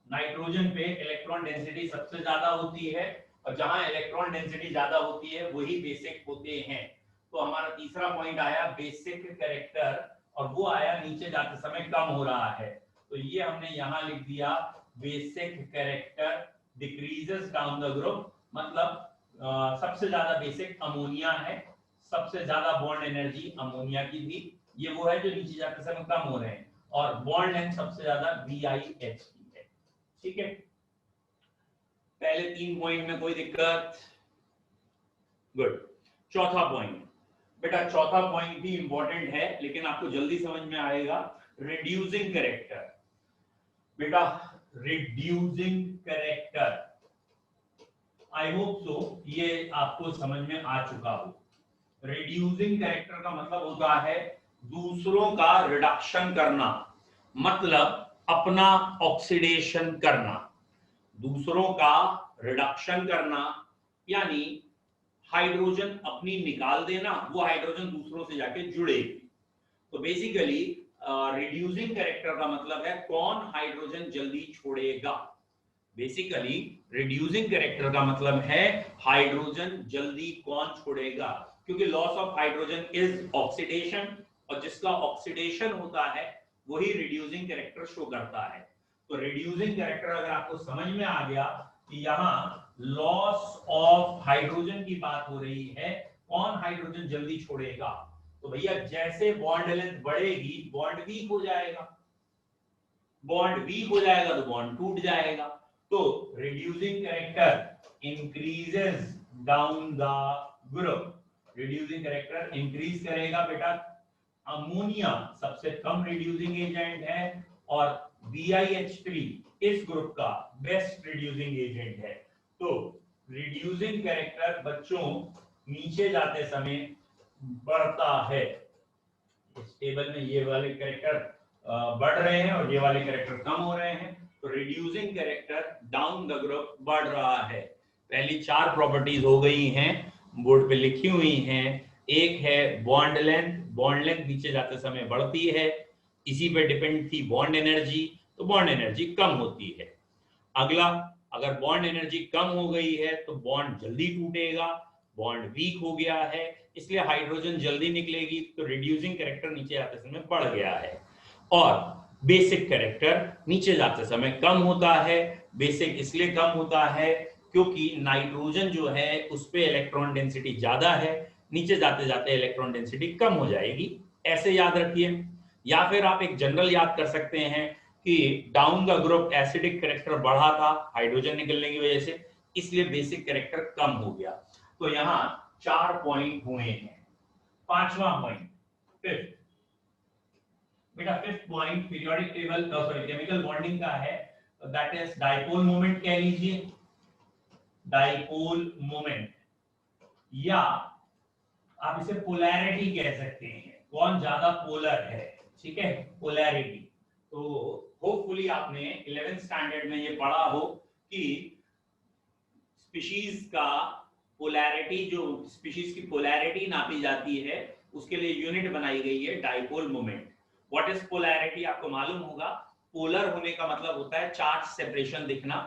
Speaker 3: nitrogen पे इलेक्ट्रॉन डेंसिटी सबसे ज्यादा होती है और जहां इलेक्ट्रॉन डेंसिटी ज्यादा होती है वही बेसिक होते हैं। तो हमारा तीसरा पॉइंट आया बेसिक कैरेक्टर, और वो आया नीचे जाते समय कम हो रहा है, तो ये हमने यहां लिख दिया basic character decreases down the group. मतलब सबसे ज्यादा बेसिक अमोनिया है, सबसे ज्यादा बॉन्ड एनर्जी अमोनिया की थी, ये वो है जो नीचे जाते समय कम हो रहे हैं, और बॉन्ड लेंथ सबसे ज्यादा BiH की है। ठीक है, पहले 3 पॉइंट में कोई दिक्कत? गुड। चौथा पॉइंट बेटा, चौथा पॉइंट भी इंपॉर्टेंट है लेकिन आपको जल्दी समझ में आएगा। रिड्यूसिंग कैरेक्टर बेटा, reducing character, I hope so ये आपको समझ में आ चुका हो। रिड्यूसिंग कैरेक्टर का मतलब होता है दूसरों का रिडक्शन करना, मतलब अपना ऑक्सीडेशन करना, दूसरों का रिडक्शन करना यानी हाइड्रोजन अपनी निकाल देना, वो हाइड्रोजन दूसरों से जाके जुड़ेगी। तो बेसिकली रिड्यूसिंग कैरेक्टर का मतलब है कौन हाइड्रोजन जल्दी छोड़ेगा। बेसिकली रिड्यूसिंग कैरेक्टर का मतलब है हाइड्रोजन जल्दी कौन छोड़ेगा, क्योंकि loss of hydrogen is oxidation, और जिसका ऑक्सीडेशन होता है वही रिड्यूसिंग कैरेक्टर शो करता है। तो रिड्यूसिंग कैरेक्टर अगर आपको समझ में आ गया कि यहाँ लॉस ऑफ हाइड्रोजन की बात हो रही है, कौन हाइड्रोजन जल्दी छोड़ेगा, तो भैया जैसे बॉन्ड लेंथ बढ़ेगी बॉन्ड वीक हो जाएगा, बॉन्ड वीक हो जाएगा तो बॉन्ड टूट जाएगा। तो reducing character increases down the group. Reducing character increase करेगा बेटा। अमोनिया सबसे कम रिड्यूसिंग एजेंट है और BiH3 इस ग्रुप का बेस्ट रिड्यूसिंग एजेंट है। तो रिड्यूसिंग कैरेक्टर बच्चों नीचे जाते समय बढ़ता है। इस टेबल में ये वाले कैरेक्टर बढ़ रहे हैं और ये वाले कैरेक्टर कम हो रहे हैं। तो reducing character down the group बढ़ रहा है। पहली 4 प्रॉपर्टीज हो गई हैं, बोर्ड पे लिखी हुई हैं। एक है बॉन्ड लेंथ नीचे जाते समय बढ़ती है। इसी पे डिपेंड थी बॉन्ड एनर्जी, तो बॉन्ड एनर्जी कम होती है। अगला, अगर बॉन्ड एनर्जी कम हो गई है तो बॉन्ड जल्दी टूटेगा, बॉन्ड वीक हो गया है इसलिए हाइड्रोजन जल्दी निकलेगी, तो रिड्यूसिंग कैरेक्टर नीचे जाते समय बढ़ गया है। और बेसिक कैरेक्टर नीचे जाते समय कम होता है। बेसिक इसलिए कम होता है क्योंकि नाइट्रोजन जो है उस पे इलेक्ट्रॉन डेंसिटी ज्यादा है, नीचे जाते जाते इलेक्ट्रॉन डेंसिटी कम हो जाएगी, ऐसे याद रखिए। या फिर आप एक जनरल याद कर सकते हैं कि down the group acidic character बढ़ा था हाइड्रोजन निकलने की वजह से, इसलिए बेसिक कैरेक्टर कम हो गया। तो यहाँ 4 पॉइंट हुए हैं। 5वां पॉइंट, फिफ्थ बेटा, fifth point periodic table sorry chemical bonding का है, दैट इज डाइपोल मोमेंट कह लीजिए। डाइपोल मोमेंट या आप इसे पोलैरिटी कह सकते हैं, कौन ज्यादा पोलर है, ठीक है, पोलैरिटी। तो होपफुली आपने 11th स्टैंडर्ड में ये पढ़ा हो कि स्पीशीज का पोलैरिटी, जो स्पीशीज की पोलैरिटी नापी जाती है उसके लिए यूनिट बनाई गई है dipole moment. What is polarity आपको मालूम होगा। पोलर होने का मतलब होता है चार्ज सेपरेशन दिखना,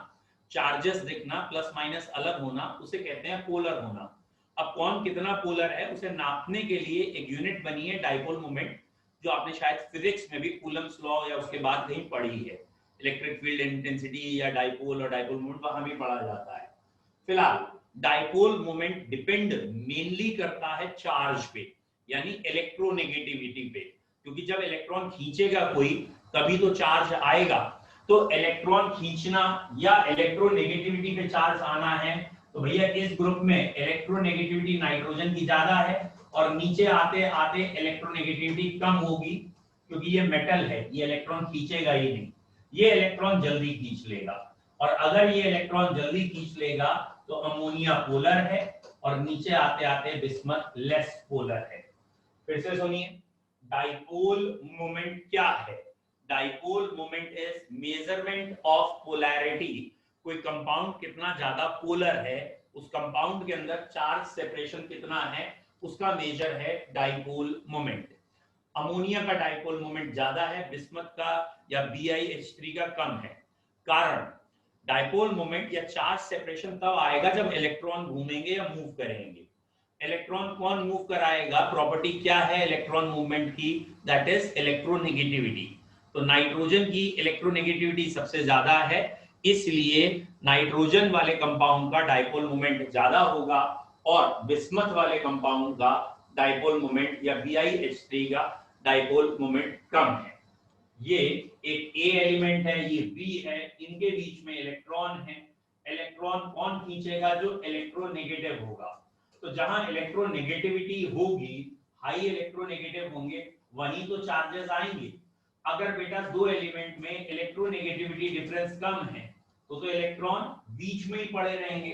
Speaker 3: चार्जेस दिखना, प्लस माइनस अलग होना, उसे कहते हैं पोलर होना। अब कौन कितना पोलर है उसे नापने के लिए एक यूनिट बनी है डाइपोल मोमेंट, जो आपने शायद फिजिक्स में भी कूलम्स लॉ या उसके बाद कहीं पढ़ी है। इलेक्ट्रिक फील्ड इंटेंसिटी या डाइपोल और डाइपोल मोमेंट वहां भी पढ़ा जाता है। फिलहाल डाइपोल मोमेंट डिपेंड मेनली करता है चार्ज पे, यानी इलेक्ट्रोनेगेटिविटी पे, क्योंकि जब इलेक्ट्रॉन खींचेगा कोई तभी तो चार्ज आएगा। तो इलेक्ट्रॉन खींचना या इलेक्ट्रोनेगेटिविटी पे चार्ज आना है, तो भैया इस ग्रुप में इलेक्ट्रोनेगेटिविटी नाइट्रोजन की ज्यादा है और नीचे आते आते इलेक्ट्रोनेगेटिविटी कम होगी, क्योंकि ये मेटल है, ये इलेक्ट्रॉन खींचेगा ही नहीं, ये इलेक्ट्रॉन जल्दी खींच लेगा। और अगर ये इलेक्ट्रॉन जल्दी खींच लेगा तो अमोनिया पोलर है और नीचे आते आते बिस्मथ लेस पोलर है। फिर से सुनिए, डाइपोल मोमेंट क्या है। Dipole moment is measurement of polarity. कोई कंपाउंड कितना ज्यादा पोलर है, उस कंपाउंड के अंदर चार्ज सेपरेशन कितना है, उसका मेजर है डाइपोल मोमेंट। अमोनिया का डाइपोल मोमेंट ज्यादा है, बिस्मथ का या BiH3 का कम है। कारण डाइपोल मोमेंट या चार्ज सेपरेशन तब आएगा जब इलेक्ट्रॉन घूमेंगे या मूव करेंगे। इलेक्ट्रॉन कौन मूव कराएगा, प्रॉपर्टी क्या है इलेक्ट्रॉन मूवमेंट की, दैट इज इलेक्ट्रोनेगेटिविटी। तो नाइट्रोजन की इलेक्ट्रोनेगेटिविटी सबसे ज्यादा है, इसलिए नाइट्रोजन वाले कंपाउंड का डाइपोल मोमेंट ज्यादा होगा और बिस्मथ वाले कंपाउंड का डाइपोल मोमेंट या BiH3 का डाइपोल मोमेंट कम है। ये एक A एलिमेंट है, ये B है, इनके बीच में इलेक्ट्रॉन है। इलेक्ट्रॉन कौन खींचेगा, जो इलेक्ट्रोनेगेटिव होगा। तो जहां इलेक्ट्रोनेगेटिविटी होगी, हाई इलेक्ट्रोनेगेटिव होंगे, वहीं तो चार्जेस आएंगे। अगर बेटा दो एलिमेंट में इलेक्ट्रोनेगेटिविटी डिफरेंस कम है तो इलेक्ट्रॉन बीच में ही पड़े रहेंगे।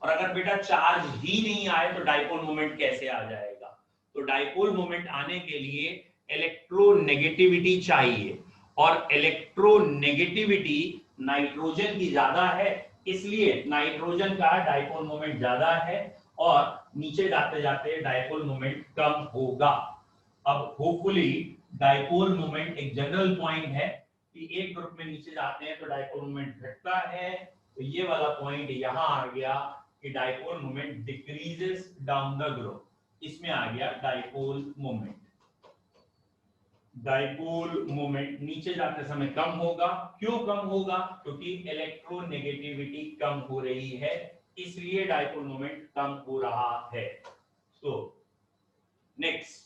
Speaker 3: और अगर बेटा चार्ज ही नहीं आए तो डाइपोल मोमेंट कैसे आ जाएगा। तो डाइपोल मोमेंट आने के लिए इलेक्ट्रोनेगेटिविटी चाहिए और इलेक्ट्रोनेगेटिविटी नाइट्रोजन की ज्यादा है, इसलिए नाइट्रोजन का डाइपोल मोमेंट ज्यादा है और नीचे जाते जाते डाइपोल मोमेंट कम होगा। अब होपफुली डाइपोल मोमेंट एक जनरल पॉइंट है कि एक ग्रुप में नीचे जाते हैं तो डाइपोल मोमेंट घटता है। तो ये वाला पॉइंट यहां आ गया कि dipole moment decreases down the group, इसमें आ गया डाइपोल मोमेंट। डाइपोल मोमेंट नीचे जाते समय कम होगा। क्यों कम होगा, क्योंकि इलेक्ट्रोनेगेटिविटी कम हो रही है, इसलिए डाइपोल मोमेंट कम हो रहा है। So next,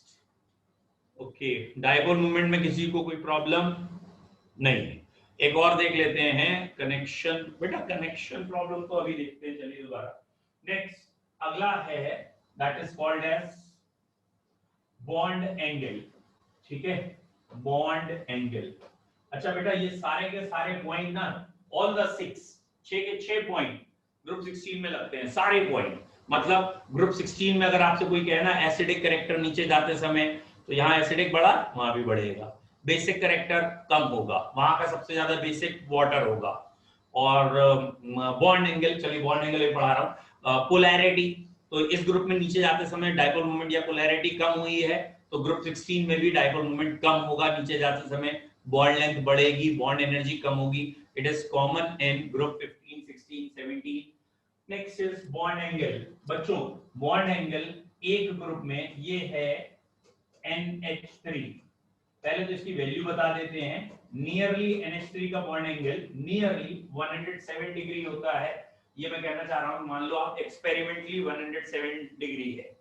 Speaker 3: okay, dipole moment में किसी को कोई प्रॉब्लम नहीं है। एक और देख लेते हैं कनेक्शन, बेटा कनेक्शन प्रॉब्लम तो अभी देखते हैं, चलिए दोबारा। नेक्स्ट अगला है that is called as bond angle, ठीक है, बॉन्ड एंगल। अच्छा बेटा ये सारे के सारे पॉइंट ना, ऑल द 6 के 6 पॉइंट ग्रुप 16 में लगते हैं, सारे पॉइंट। मतलब ग्रुप 16 में अगर आपसे कोई कहना एसिडिक करेक्टर नीचे जाते समय, तो यहाँ एसिडिक बढ़ा, वहां भी बढ़ेगा। बेसिक करेक्टर कम होगा, वहां का सबसे ज्यादा बेसिक वाटर होगा। और बॉन्ड एंगल, चलिए बॉन्ड एंगल भी पढ़ा रहा हूँ। पोलैरिटी, तो इस ग्रुप में नीचे जाते समय डाइपोल मोमेंट या पोलैरिटी कम हुई है, तो ग्रुप 16 में भी डाइपोल मोमेंट कम होगा नीचे जाते समय, बॉन्ड लेंथ बढ़ेगी, बॉन्ड एनर्जी कम होगी। It is common in group 15, 16, 17। Next is bond angle. बच्चों बॉन्ड एंगल एक ग्रुप में ये है NH3। पहले तो इसकी वैल्यू बता देते हैं। नियरली NH3 का बॉन्ड एंगल नियरली 107 डिग्री होता है। ये मैं कहना चाह रहा हूं, मान लो आप एक्सपेरिमेंटली 107 डिग्री है।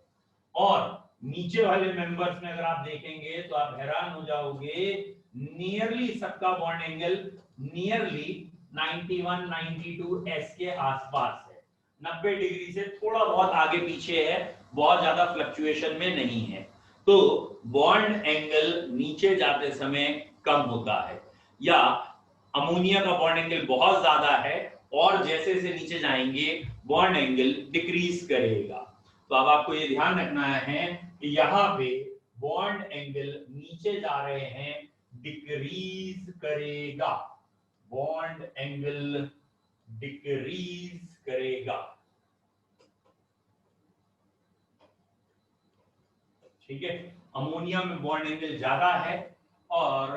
Speaker 3: और नीचे वाले मेंबर्स में अगर आप देखेंगे तो आप हैरान हो जाओगे, नियरली सबका बॉन्ड एंगल नियरली 91, 92 S के आसपास है। 90 डिग्री से थोड़ा बहुत आगे पीछे है, बहुत ज्यादा फ्लक्चुएशन में नहीं है। तो बॉन्ड एंगल नीचे जाते समय कम होता है, या अमोनिया का बॉन्ड एंगल बहुत ज्यादा है और जैसे जैसे नीचे जाएंगे बॉन्ड एंगल डिक्रीज करेगा। तो अब आपको ये ध्यान रखना है कि यहाँ पे बॉन्ड एंगल नीचे जा रहे हैं, डिक्रीज करेगा, बॉन्ड एंगल डिक्रीज करेगा, ठीक है। अमोनिया में बॉन्ड एंगल ज्यादा है और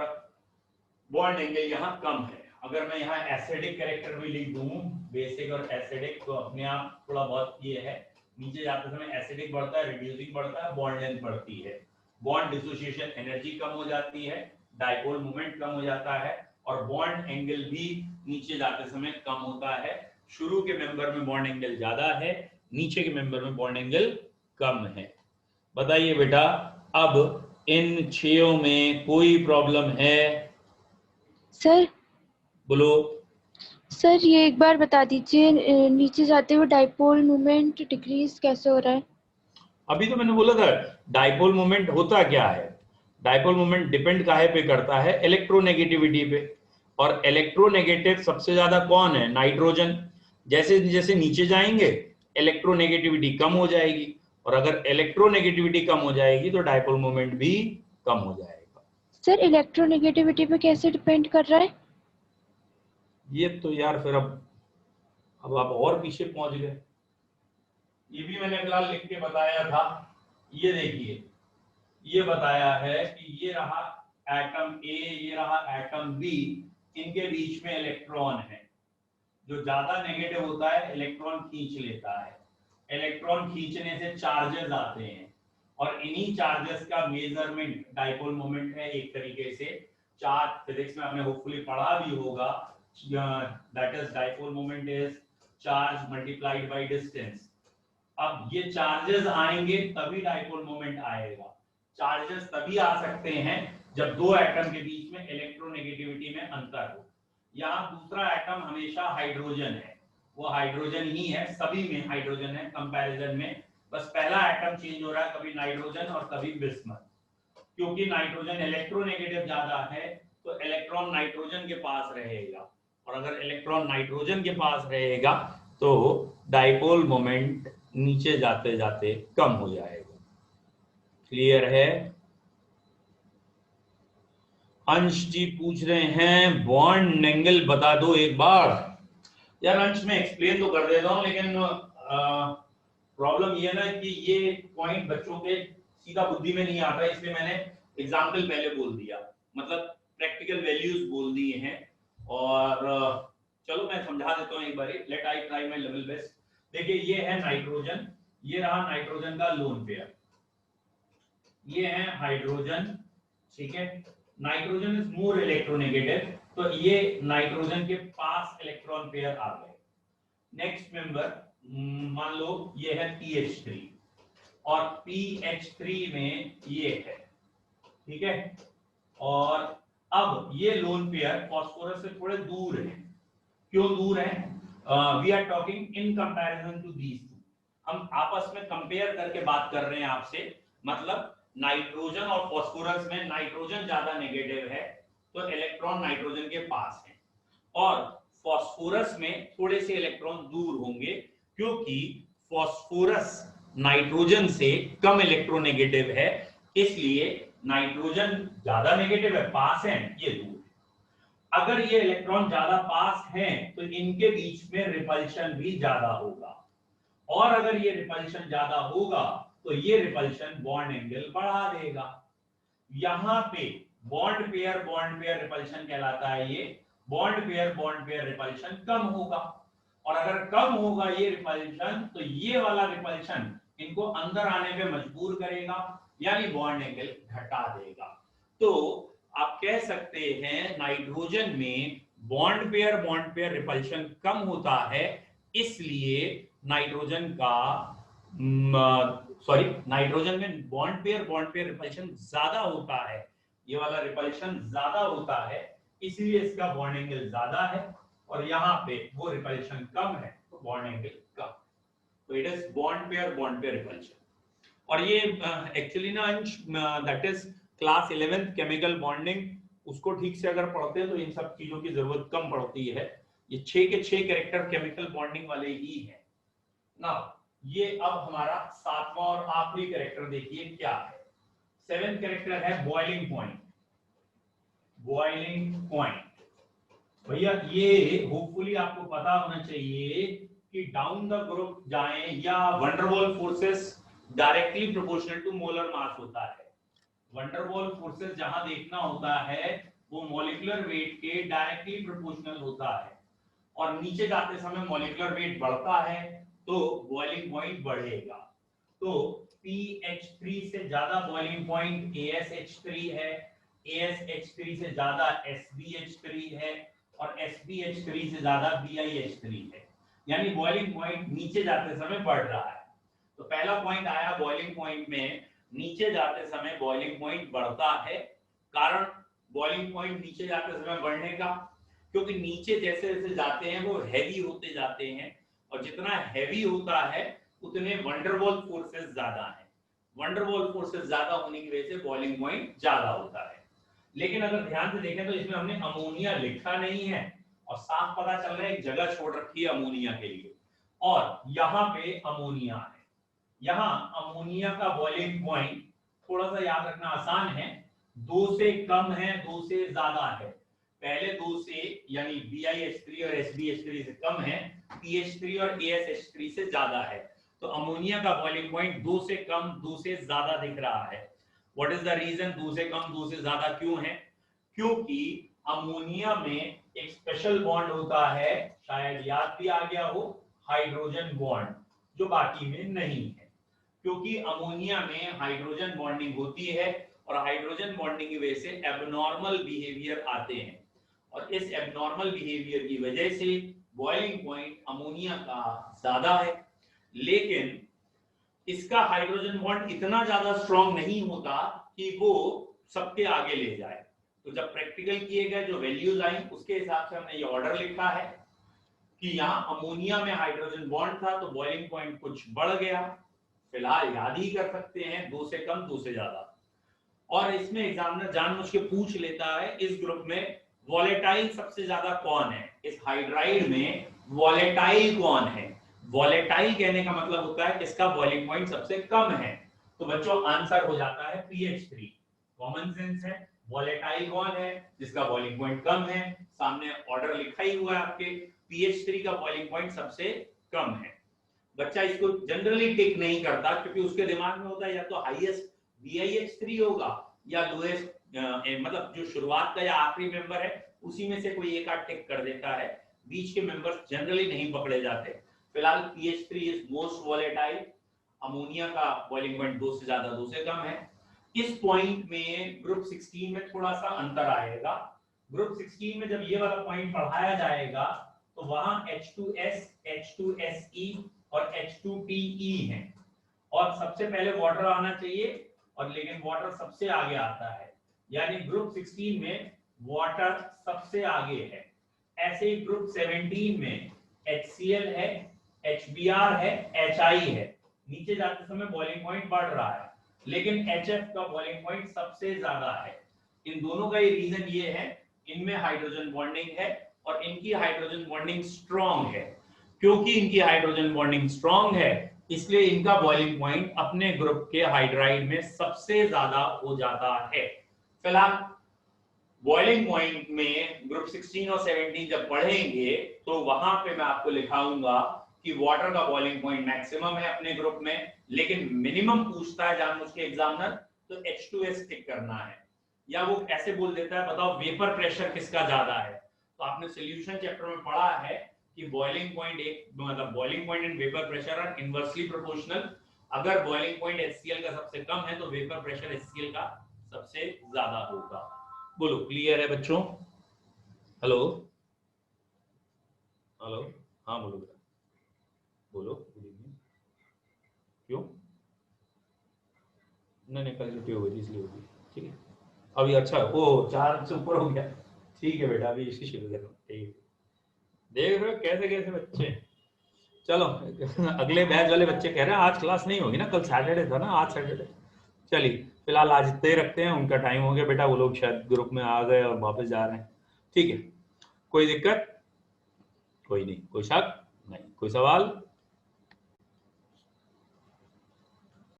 Speaker 3: बॉन्ड एंगल यहाँ कम है। अगर मैं यहाँ एसिडिक कैरेक्टर भी लिख दूं, बेसिक और एसिडिक, तो अपने आप थोड़ा बहुत ये है, नीचे जाते समय एसिडिक बढ़ता है, रिड्यूसिंग बढ़ता है, बॉन्ड लेंथ बढ़ती है, बॉन्ड डिसोसिएशन एनर्जी कम हो जाती है, डाइपोल मोमेंट कम हो जाता है, और बॉन्ड एंगल भी नीचे जाते समय कम होता है। शुरू के मेंबर में बॉन्ड एंगल ज्यादा है, नीचे के मेंबर में बॉन्ड एंगल कम है। बताइए बेटा, अब इन 6 में कोई प्रॉब्लम है?
Speaker 4: सर
Speaker 3: बोलो।
Speaker 4: सर ये एक बार बता दीजिए, नीचे जाते हुए डाइपोल मोमेंट डिक्रीज कैसे हो रहा है?
Speaker 3: अभी तो मैंने बोला था डाइपोल मोमेंट होता क्या है। डाइपोल मोमेंट डिपेंड काहे पे करता है? इलेक्ट्रोनेगेटिविटी पे। और इलेक्ट्रोनेगेटिव सबसे ज्यादा कौन है? नाइट्रोजन। जैसे जैसे नीचे जाएंगे इलेक्ट्रोनेगेटिविटी कम हो जाएगी, और अगर इलेक्ट्रोनेगेटिविटी कम हो जाएगी तो डाइपोल मोमेंट भी कम हो जाएगा।
Speaker 4: सर इलेक्ट्रोनेगेटिविटी पे कैसे डिपेंड कर रहा है?
Speaker 3: ये तो यार फिर अब आप और पीछे पहुंच गए। ये भी मैंने फिलहाल लिख के बताया था। ये देखिए, ये बताया है कि ये रहा एटम ए, ये रहा एटम बी, इनके बीच में इलेक्ट्रॉन है। जो ज्यादा नेगेटिव होता है इलेक्ट्रॉन खींच लेता है, इलेक्ट्रॉन खींचने से चार्जेस आते हैं, और इन्हीं चार्जेस का मेजरमेंट डाइपोल मोमेंट है एक तरीके से। चार्ज फिजिक्स में आपने होपफुली पढ़ा भी होगा, that is dipole moment is charge multiplied by distance. अब ये चार्जेस आएंगे तभी डाइपोल मोमेंट आएगा। चार्जेस तभी आ सकते हैं जब दो एटम के बीच में इलेक्ट्रोनेगेटिविटी में अंतर हो। यहाँ दूसरा एटम हमेशा हाइड्रोजन है, वो हाइड्रोजन ही है, सभी में हाइड्रोजन है कंपैरिजन में, बस पहला एटम चेंज हो रहा है, कभी नाइट्रोजन और कभी बिस्मथ। क्योंकि नाइट्रोजन इलेक्ट्रोनेगेटिव ज्यादा है तो इलेक्ट्रॉन नाइट्रोजन के पास रहेगा, और अगर इलेक्ट्रॉन नाइट्रोजन के पास रहेगा तो डाइपोल मोमेंट नीचे जाते जाते कम हो जाएगा। क्लियर है? अंश जी पूछ रहे हैं बॉन्ड एंगल बता दो एक बार। यार अंश में एक्सप्लेन तो कर देता हूं, लेकिन प्रॉब्लम ये ना कि ये पॉइंट बच्चों के सीधा बुद्धि में नहीं आता, इसलिए मैंने एग्जाम्पल पहले बोल दिया, मतलब प्रैक्टिकल वैल्यूज बोल दिए हैं। और चलो मैं समझा देता हूं एक बार, let I try my level best. देखिए ये है नाइट्रोजन, ये रहा नाइट्रोजन का लोन पेयर, ये है हाइड्रोजन, ठीक है। नाइट्रोजन इज मोर इलेक्ट्रोनेगेटिव, तो ये नाइट्रोजन के पास इलेक्ट्रॉन पेयर आ गए। नेक्स्ट मेंबर मान लो ये है PH3, और PH3 में ये है, ठीक है। और अब ये लोन पेयर फास्फोरस से थोड़े दूर है। क्यों दूर है? We are talking in comparison to these two, हम आपस में कंपेयर करके बात कर रहे हैं आपसे। मतलब नाइट्रोजन और फास्फोरस में नाइट्रोजन ज्यादा नेगेटिव है तो इलेक्ट्रॉन नाइट्रोजन के पास है, और फास्फोरस में थोड़े से इलेक्ट्रॉन दूर होंगे क्योंकि फास्फोरस नाइट्रोजन से कम इलेक्ट्रोनेगेटिव है, इसलिए नाइट्रोजन ज्यादा नेगेटिव है, पास है, ये दूर है। अगर ये इलेक्ट्रॉन ज्यादा पास हैं तो इनके बीच में रिपल्शन भी ज्यादा होगा, और अगर ये रिपल्शन ज्यादा होगा तो ये रिपल्शन बॉन्ड एंगल बढ़ा देगा। यहां पे बॉन्ड पेयर रिपल्शन कहलाता है। ये बॉन्ड पेयर रिपल्शन कम होगा, और अगर कम होगा ये रिपल्शन तो ये वाला रिपल्शन इनको अंदर आने पे मजबूर करेगा, यानी बॉन्ड एंगल घटा देगा। तो आप कह सकते हैं नाइट्रोजन में बॉन्ड पेयर रिपल्शन कम होता है, इसलिए नाइट्रोजन में बॉन्ड पेयर रिपल्शन ज्यादा होता है। ये वाला रिपल्शन ज्यादा होता है, इसलिए इसका बॉन्ड एंगल ज्यादा है, और यहाँ पे वो रिपल्शन कम है तो बॉन्ड एंगल कम। तो it is bond pair repulsion. और ये एक्चुअली ना अंश, that is class 11th chemical bonding, उसको ठीक से अगर पढ़ते हैं तो इन सब चीजों की जरूरत कम पड़ती है। ये 6 के 6 कैरेक्टर केमिकल बॉन्डिंग वाले ही है ना। ये अब हमारा 7वां और आखिरी कैरेक्टर देखिए क्या है। 7th कैरेक्टर है बॉइलिंग पॉइंट। बॉइलिंग पॉइंट भैया ये होपफुली आपको पता होना चाहिए कि डाउन द ग्रुप जाएं या van der Waals forces directly proportional to molar mass होता है। वंडर वॉल फोर्सेस जहां देखना होता है वो मॉलिक्यूलर वेट के डायरेक्टली प्रोपोर्शनल होता है, और नीचे जाते समय मॉलिक्यूलर वेट बढ़ता है तो बॉइलिंग पॉइंट बढ़ेगा। तो PH3 से ज्यादा बॉइलिंग पॉइंट ASH3 है, ASH3 से ज्यादा SBH3 है, और SBH3 से ज्यादा BiH3 है, यानी बॉइलिंग पॉइंट नीचे जाते समय बढ़ रहा है। तो पहला पॉइंट आया बॉइलिंग पॉइंट में, नीचे जाते समय बॉइलिंग पॉइंट बढ़ता है। कारण बॉइलिंग पॉइंट नीचे जाते समय बढ़ने का, क्योंकि नीचे जैसे जैसे जाते हैं वो हैवी होते जाते हैं, और जितना हैवी होता है उतने वंडरवॉल फोर्सेस ज्यादा हैं। वंडरवॉल फोर्सेस ज्यादा होने की वजह से बॉइलिंग पॉइंट ज्यादा होता है। लेकिन अगर ध्यान से देखें तो इसमें हमने अमोनिया लिखा नहीं है, और साफ पता चल रहा है एक जगह छोड़ रखी है अमोनिया के लिए, और यहाँ पे अमोनिया है। यहाँ अमोनिया का बॉइलिंग पॉइंट थोड़ा सा याद रखना आसान है, 2 से कम है, 2 से ज्यादा है। पहले 2 से यानी BiH3 और SbH3 से कम है, PH3 और ASH3 से ज्यादा है। तो अमोनिया का बॉइलिंग पॉइंट 2 से कम 2 से ज्यादा दिख रहा है। व्हाट इज द रीजन 2 से कम 2 से ज्यादा क्यों है? क्योंकि अमोनिया में एक स्पेशल बॉन्ड होता है, शायद याद भी आ गया हो, हाइड्रोजन बॉन्ड, जो बाकी में नहीं है। क्योंकि अमोनिया में हाइड्रोजन बॉन्डिंग होती है, और हाइड्रोजन बॉन्डिंग की वजह से एबनॉर्मल बिहेवियर आते हैं, और इस एबनॉर्मल बिहेवियर की वजह से बॉइलिंग पॉइंट अमोनिया का ज्यादा है। लेकिन इसका हाइड्रोजन बॉन्ड इतना ज्यादा स्ट्रॉन्ग नहीं होता कि वो सबके आगे ले जाए। तो जब प्रैक्टिकल किए गए जो वैल्यूज आई उसके हिसाब से हमने ये ऑर्डर लिखा है कि यहाँ अमोनिया में हाइड्रोजन बॉन्ड था तो बॉइलिंग पॉइंट कुछ बढ़ गया। फिलहाल याद ही कर सकते हैं 2 से कम 2 से ज्यादा। और इसमें एग्जामिनर जानबूझ के पूछ लेता है इस ग्रुप में वॉलेटाइल सबसे ज्यादा कौन है, इस हाइड्राइड में वॉलेटाइल कौन है। वॉलेटाइल कहने का मतलब होता है इसका बॉइलिंग पॉइंट सबसे कम है। तो बच्चों आंसर हो जाता है PH3। कॉमन सेंस है, वॉलेटाइल कौन है जिसका बॉइलिंग पॉइंट कम है, सामने ऑर्डर लिखा ही हुआ है आपके, PH3 का बॉइलिंग पॉइंट सबसे कम है। बच्चा इसको जनरली टिक नहीं करता क्योंकि उसके दिमाग में होता है या तो हाईएस्ट BiH3 होगा या लोएस्ट, मतलब जो शुरुआत का या आखिरी मेंबर है उसी में से कोई एक आध टिक कर देता है, बीच के मेंबर्स जनरली नहीं पकड़े जाते। फिलहाल PH3 is most volatile. Ammonia का बॉइलिंग पॉइंट 2 से ज्यादा 2 से कम है। इस पॉइंट में ग्रुप 16 में थोड़ा सा अंतर आएगा। ग्रुप 16 में जब ये वाला पॉइंट पढ़ाया जाएगा तो वहां H2S, H2SE और H2PE है, और सबसे पहले वाटर आना चाहिए, और लेकिन वाटर सबसे आगे आता है। यानी ग्रुप 16 में वाटर सबसे आगे है। ऐसे ही ग्रुप 17 में HCl है, HBr है, HI है। नीचे जाते समय बॉइलिंग पॉइंट बढ़ रहा है, लेकिन HF का बॉइलिंग पॉइंट सबसे ज्यादा है। इन दोनों का ही रीजन ये है, इनमें हाइड्रोजन बॉन्डिंग है और इनकी हाइड्रोजन बॉन्डिंग स्ट्रॉन्ग है। क्योंकि इनकी हाइड्रोजन बॉन्डिंग स्ट्रॉन्ग है, इसलिए इनका बॉइलिंग पॉइंट अपने ग्रुप के हाइड्राइड में सबसे ज्यादा हो जाता है। फिलहाल बॉइलिंग पॉइंट में ग्रुप 16 और 17 जब पढ़ेंगे तो वहां पे मैं आपको लिखाऊंगा कि वाटर का बॉइलिंग पॉइंट मैक्सिमम है अपने ग्रुप में, लेकिन मिनिमम पूछता है जानबूझ के एग्जामिनर तो H2S टिक करना है, या वो ऐसे बोल देता है बताओ वेपर प्रेशर किसका ज्यादा है। तो आपने सॉल्यूशन चैप्टर में पढ़ा है कि बॉइलिंग पॉइंट एक मतलब boiling point and vapour pressure are inversely proportional. अगर बॉइलिंग पॉइंट HCl का सबसे कम है तो वेपर प्रेशर HCl का सबसे ज्यादा होगा। बोलो क्लियर है बच्चों? हेलो हेलो, हाँ बोलो बेटा, बोलो। Good evening. क्यों? नहीं कल छुट्टी हो गई थी इसलिए होगी। ठीक है अभी, अच्छा वो 4 से ऊपर हो गया। ठीक है बेटा, अभी इसी शुरू करो। ठीक, देख रहे हो कैसे कैसे बच्चे। चलो अगले बैच वाले बच्चे कह रहे हैं आज क्लास नहीं होगी ना, कल सैटरडे था ना, आज सैटरडे। चलिए फिलहाल आज इतने ही रखते हैं, उनका टाइम हो गया बेटा, वो लोग शायद ग्रुप में आ गए और वापस जा रहे हैं। ठीक है, कोई दिक्कत? कोई नहीं, कोई शक नहीं, कोई सवाल?